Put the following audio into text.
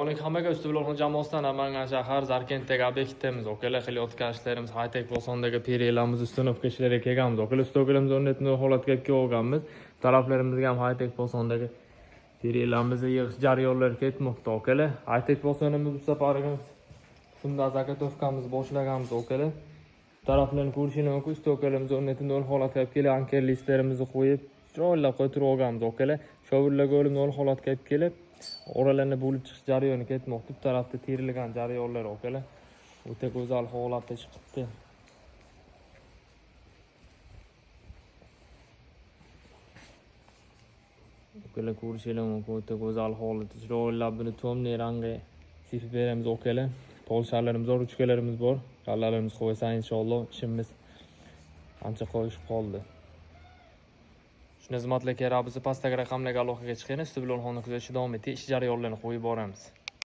Assalomu hammaga Ustubuloxon jamoasidan Namangan shahar Zarkentdagi obyektimiz. Okalar qilayotgan ishlarimiz high-tech bosondagi periyalarimiz ustunovka ishlariga kelganmiz. Okalar stokalarimiz o'rnatib holatga kelib olganmiz. Taraflarimizga ham high-tech bosondagi periyalarimizni yig'ish jarayonlari ketmoqda. Okalar high-tech bosonimiz bu safarga shunda zakotovkamiz boshlaganmiz. Okalar taraflarni ko'rishingiz mumkin. Stokalarimiz o'rnatib holatga kelib kelgan anker listlarimizni qo'yib joylab qo'yib olganmiz. Okalar shovullarga o'lim holatga kelib kelib oralarni bo'lib chiqish jarayoni ketmoqda. Bu tarafda terilgan jarayonlar okalar. O'ta go'zal holatda chiqibdi. Okalar ko'rishingiz mumkin. O'ta go'zal holatda chiroyli buni tomli rangga sepib beramiz okalar. Polshalarimiz bor, ruchkalarimiz bor. Qallalarimiz qo'ysa inshaalloh ishimiz ancha qo'yishib qoldi. Shuni xizmatlar kerak bo'lsa pastdagi raqamlarga aloqaga chiqing. Ustubuloxonni kuzatishda davom eting. Ish jarayonlarini qo'yib boramiz.